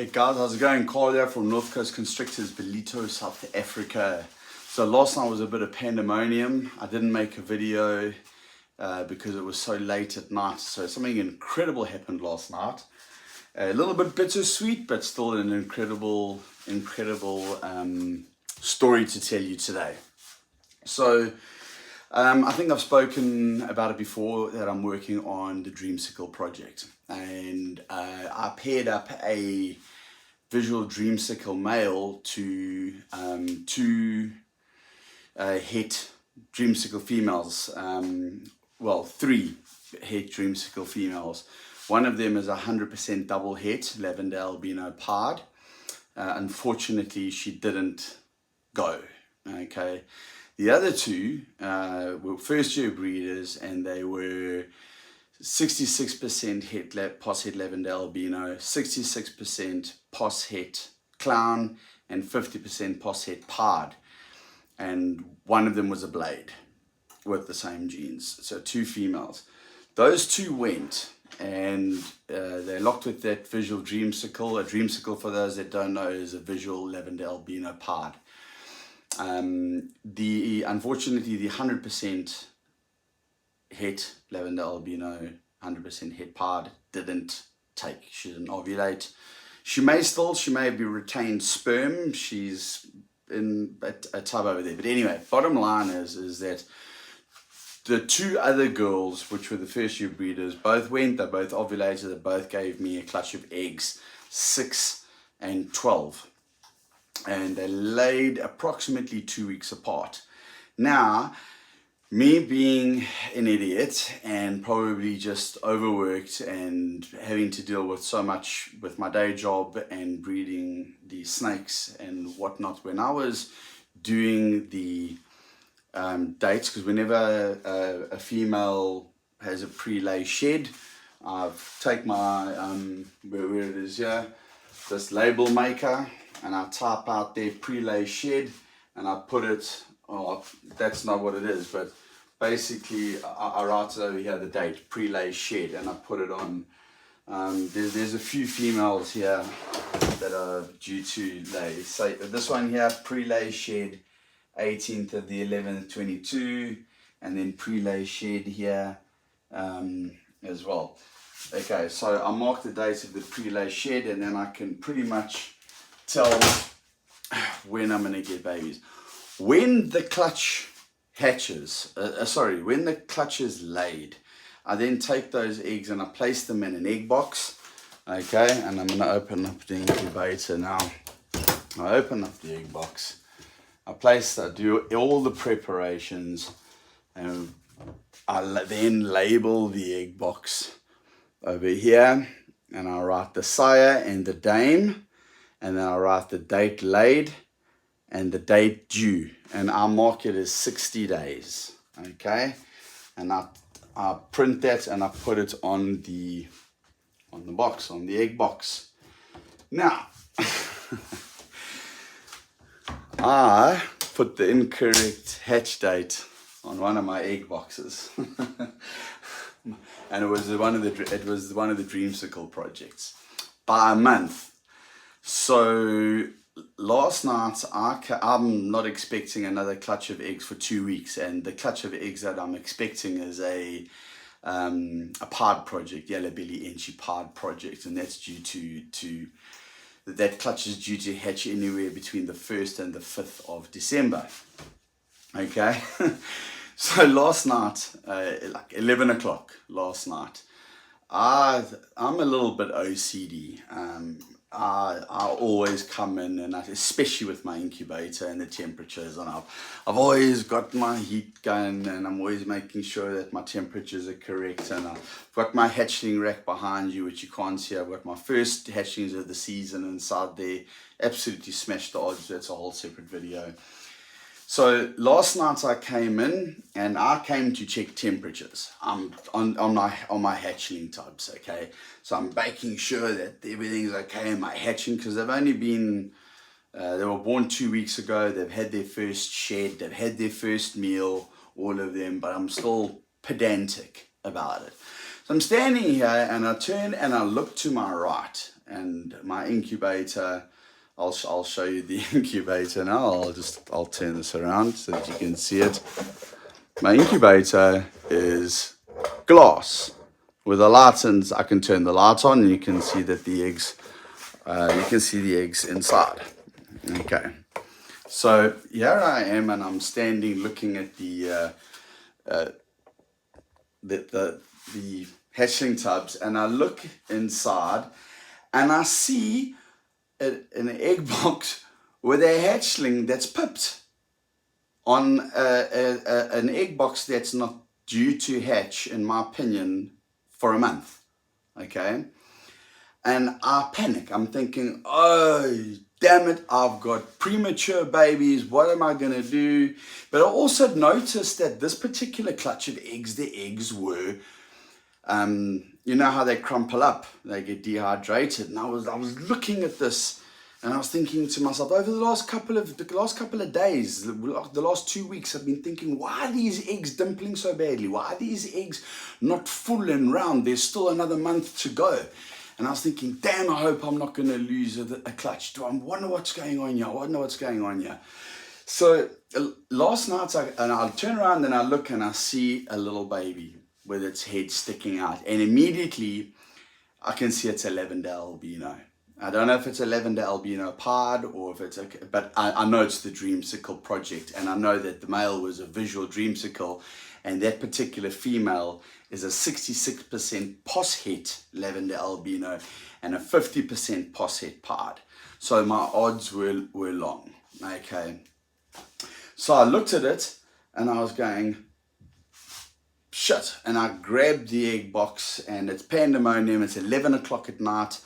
Hey guys, how's it going? Carl here from North Coast Constrictors, Belito, South Africa. So last night was a bit of pandemonium. I didn't make a video because it was so late at night. So something incredible happened last night. A little bit bittersweet, but still an incredible story to tell you today. So I think I've spoken about it before that I'm working on the Dreamsicle project, and I paired up a visual Dreamsicle male to two het Dreamsicle females. Well, three het Dreamsicle females. One of them is 100% double het Lavender Albino pard. Unfortunately, she didn't go. Okay. The other two were first-year breeders, and they were 66% het pos het Lavender Albino, 66% pos het clown, and 50% pos het pard. And one of them was a blade with the same genes. So two females. Those two went, and they locked with that visual Dreamsicle. A Dreamsicle, for those that don't know, is a visual Lavender Albino pard. Unfortunately, the 100% het Lavender Albino, 100% het pard didn't take. She didn't ovulate. She may be retained sperm. She's in a tub over there. But anyway, bottom line is that the two other girls, which were the first year breeders, both went. They both ovulated. They both gave me a clutch of eggs, 6 and 12. And they laid approximately 2 weeks apart. Now, me being an idiot and probably just overworked and having to deal with so much with my day job and breeding the snakes and whatnot, when I was doing the dates, because whenever a female has a pre-lay shed, I've take my where it is here, this label maker, and I type out their pre-lay shed, and I put it, oh, that's not what it is, but basically I write it over here, the date, pre-lay shed, and I put it on. There's a few females here that are due to lay. So this one here, pre-lay shed, 18th of the 11th, 22, and then pre-lay shed here as well. Okay, so I mark the date of the pre-lay shed, and then I can pretty much tell when I'm going to get babies. When the clutch hatches, when the clutch is laid, I then take those eggs and I place them in an egg box. Okay, and I'm going to open up the incubator now. I open up the egg box. I do all the preparations, and I then label the egg box over here, and I write the sire and the dame, and then I write the date laid and the date due, and I mark it as 60 days. Okay, and I print that and I put it on the box, on the egg box. Now I put the incorrect hatch date on one of my egg boxes, and it was one of the Dreamsicle projects by a month. So last night I'm not expecting another clutch of eggs for 2 weeks, and the clutch of eggs that I'm expecting is a pard project, yellow belly Enchi pard project, and that's due to that clutch is due to hatch anywhere between the 1st and the 5th of December. Okay. So last night, like 11 o'clock last night, I'm a little bit OCD. I always come in, and especially with my incubator and the temperatures, and I've always got my heat gun, and I'm always making sure that my temperatures are correct, and I've got my hatchling rack behind you, which you can't see. I've got my first hatchlings of the season inside there. Absolutely smashed the odds. That's a whole separate video. So last night I came in, and I came to check temperatures on my hatchling tubs. Okay, so I'm making sure that everything's okay in my hatching, because they've only been they were born 2 weeks ago. They've had their first shed, they've had their first meal, all of them, but I'm still pedantic about it. So I'm standing here, and I turn and I look to my right, and my incubator, I'll show you the incubator now. I'll turn this around so that you can see it. My incubator is glass with the lights, and I can turn the lights on and you can see that the eggs, you can see the eggs inside. Okay, so here I am, and I'm standing looking at the hatchling tubs, and I look inside and I see an egg box with a hatchling that's pipped on an egg box that's not due to hatch, in my opinion, for a month. Okay, and I panic. I'm thinking, oh damn it, I've got premature babies, what am I going to do? But I also noticed that this particular clutch of eggs, the eggs were, you know how they crumple up, they get dehydrated. And I was looking at this, and I was thinking to myself, over the last couple of days, the last 2 weeks, I've been thinking, why are these eggs dimpling so badly? Why are these eggs not full and round? There's still another month to go. And I was thinking, damn, I hope I'm not going to lose a clutch. I wonder what's going on here. So last night, I turn around and I look and I see a little baby with its head sticking out. And immediately, I can see it's a Lavender Albino. I don't know if it's a Lavender Albino pod or if it's but I know it's the Dreamsicle project. And I know that the male was a visual Dreamsicle. And that particular female is a 66% pos-het Lavender Albino and a 50% pos-het pod. So my odds were long. Okay. So I looked at it and I was going, shit. And I grabbed the egg box, and it's pandemonium. It's 11 o'clock at night.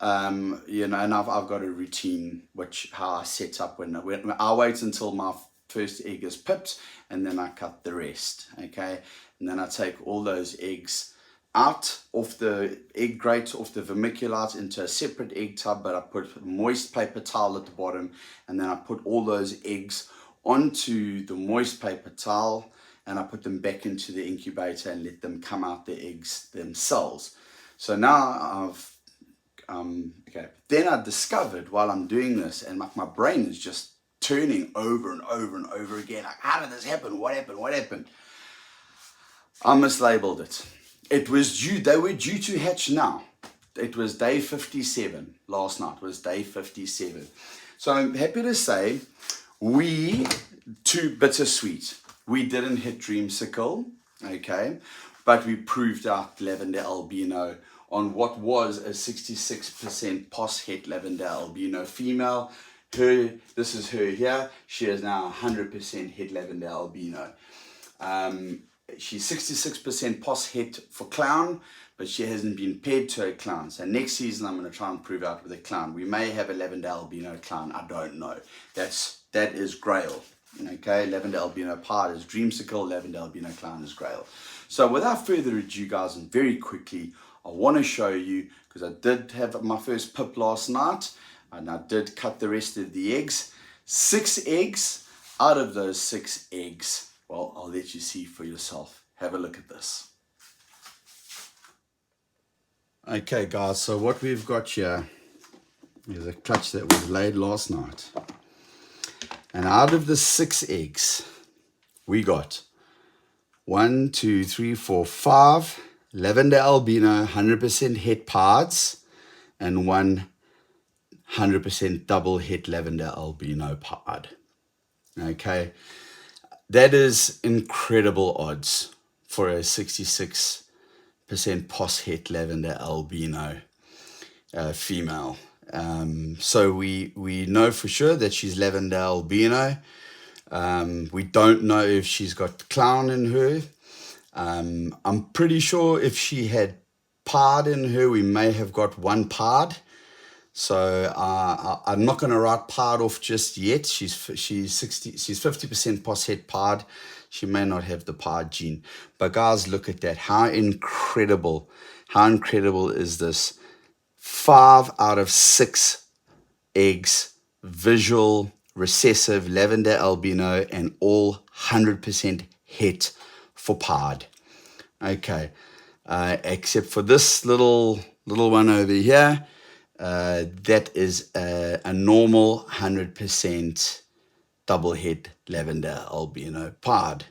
You know, and I've got a routine, how I set up when I wait until my first egg is pipped, and then I cut the rest. Okay. And then I take all those eggs out off the egg grate, off the vermiculite, into a separate egg tub, but I put a moist paper towel at the bottom, and then I put all those eggs onto the moist paper towel, and I put them back into the incubator and let them come out the eggs themselves. So now okay. Then I discovered while I'm doing this, and my brain is just turning over and over and over again. Like, how did this happen? What happened? I mislabeled it. They were due to hatch now. It was day 57. Last night was day 57. So I'm happy to say too bittersweet. We didn't hit Dreamsicle, okay, but we proved out Lavender Albino on what was a 66% pos-het Lavender Albino female. This is her here. She is now 100% het Lavender Albino. She's 66% pos-het for clown, but she hasn't been paired to a clown. So next season, I'm going to try and prove out with a clown. We may have a Lavender Albino clown. I don't know. That is Grail. Okay, Lavender Albino pod is Dreamsicle. Lavender Albino clown is Grail. So without further ado, guys, and very quickly, I want to show you, because I did have my first pip last night, and I did cut the rest of the eggs. 6 eggs. Out of those 6 eggs, well, I'll let you see for yourself. Have a look at this. Okay, guys, so what we've got here is a clutch that was laid last night. And out of the 6 eggs, we got 1, 2, 3, 4, 5 Lavender Albino 100% het pods and 100% double het Lavender Albino pod. Okay, that is incredible odds for a 66% pos-het Lavender Albino female. So we know for sure that she's Lavender Albino. We don't know if she's got clown in her. I'm pretty sure if she had pod in her, we may have got 1 pod. So I'm not going to write pod off just yet. She's 50% pos-het pod. She may not have the pod gene. But guys, look at that. How incredible is this? 5 out of 6 eggs, visual, recessive, Lavender Albino, and all 100% het for pod. Okay, except for this little one over here. that is a normal 100% double head Lavender Albino pod.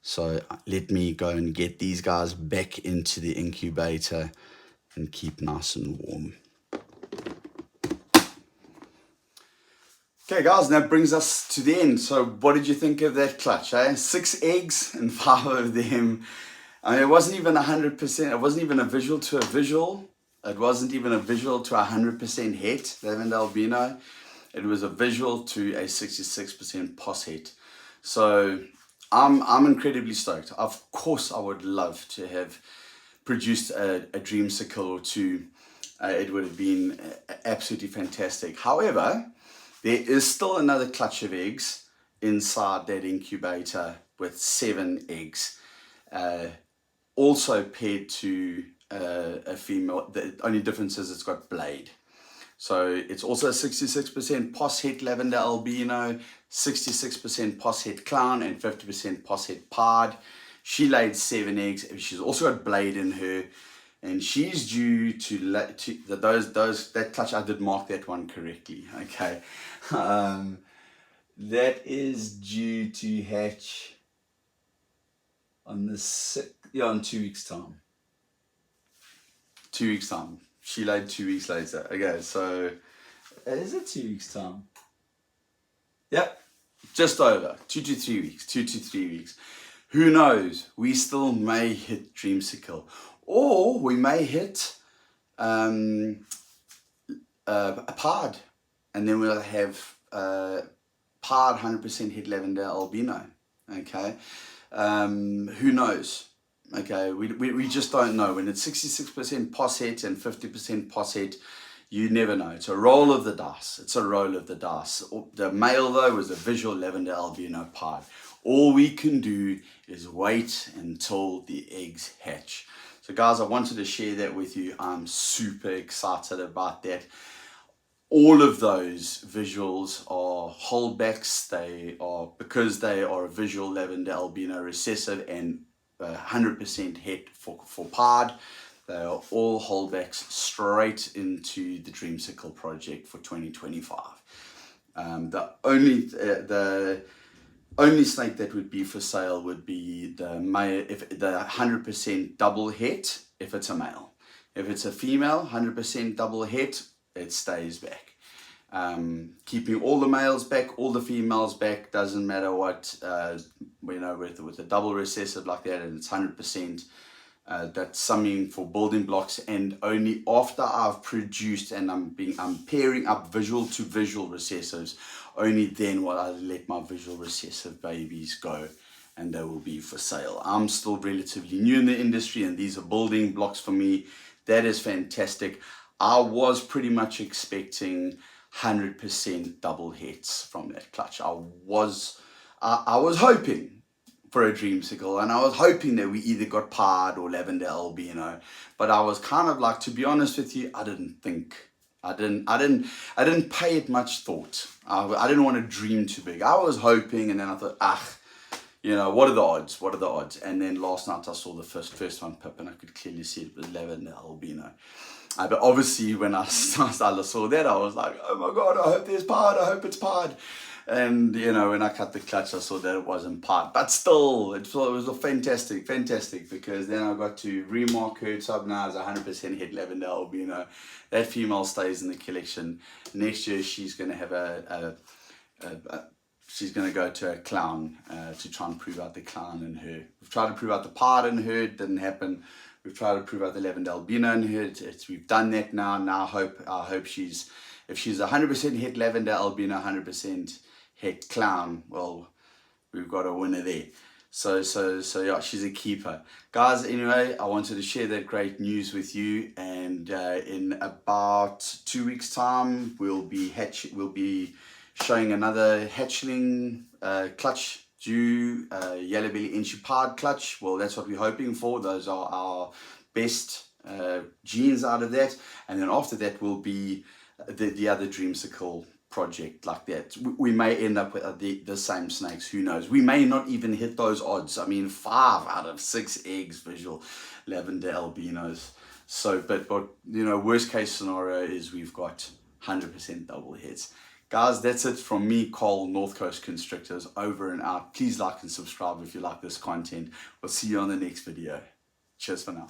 So let me go and get these guys back into the incubator and keep nice and warm. Okay, guys, that brings us to the end. So what did you think of that clutch? 6 eggs and 5 of them. I mean, it wasn't even 100%. It wasn't even a visual to a visual. It wasn't even a visual to 100% het, Lavender Albino. It was a visual to a 66% pos het. So I'm incredibly stoked. Of course, I would love to have produced a dreamsicle or two. It would have been absolutely fantastic. However, there is still another clutch of eggs inside that incubator with 7 eggs. Also paired to a female. The only difference is it's got blade. So it's also a 66% pos het Lavender Albino, 66% pos het clown, and 50% pos het pod. She laid 7 eggs. She's also got blade in her, and she's due to that clutch. I did mark that one correctly. Okay, that is due to hatch on the 6th, in 2 weeks' time. 2 weeks' time. She laid 2 weeks later. Okay, so is it 2 weeks' time? Yep, just over 2 to 3 weeks. 2 to 3 weeks. Who knows? We still may hit dreamsicle, or we may hit a pod, and then we'll have pod 100% het Lavender Albino. Okay, who knows? Okay, we just don't know. When it's 66% pos het and 50% pos het, you never know. It's a roll of the dice. It's a roll of the dice. The male, though, was a visual Lavender Albino pod. All we can do is wait until the eggs hatch. So, guys, I wanted to share that with you. I'm super excited about that. All of those visuals are holdbacks. They are, because they are a visual Lavender Albino recessive and 100% het for pod. They are all holdbacks straight into the Dreamsicle project for 2025. The only snake that would be for sale would be the male, if the 100% double het, if it's a male. If it's a female, 100% double het, it stays back. Keeping all the males back, all the females back, doesn't matter what, with a double recessive like that, and it's 100%, that's something for building blocks. And only after I've produced and I'm pairing up visual to visual recessives, only then will I let my visual recessive babies go, and they will be for sale. I'm still relatively new in the industry, and these are building blocks for me. That is fantastic. I was pretty much expecting 100% double hits from that clutch. I was hoping for a dreamsicle, and I was hoping that we either got pod or Lavender Albino, but I was kind of like, to be honest with you, I didn't pay it much thought. I didn't want to dream too big. I was hoping, and then I thought, what are the odds? What are the odds? And then last night I saw the first one pip, and I could clearly see it was Lavender Albino. But obviously when I saw that, I was like, oh my God, I hope there's pod. I hope it's pod. And, when I cut the clutch, I saw that it wasn't pod. But still, it was fantastic, because then I got to remark her sub now as 100% het Lavender Albino. That female stays in the collection. Next year, she's going to have she's going to go to a clown to try and prove out the clown in her. We've tried to prove out the pod in her. It didn't happen. We've tried to prove out the Lavender Albino in her. We've done that now. Now I hope if she's 100% het Lavender Albino, 100% het clown, well, we've got a winner there. So yeah, she's a keeper. Guys, anyway, I wanted to share that great news with you, and in about 2 weeks' time, we'll be showing another hatchling clutch due, yellow belly inchy pod clutch. Well, that's what we're hoping for. Those are our best genes out of that, and then after that will be the other dreamsicle project like that. We may end up with the same snakes, who knows. We may not even hit those odds. I mean, 5 out of 6 eggs visual Lavender Albinos. So, but you know, worst case scenario is we've got 100% double heads. Guys, that's it from me, Cole, North Coast Constrictors, over and out. Please like and subscribe if you like this content. We'll see you on the next video. Cheers for now.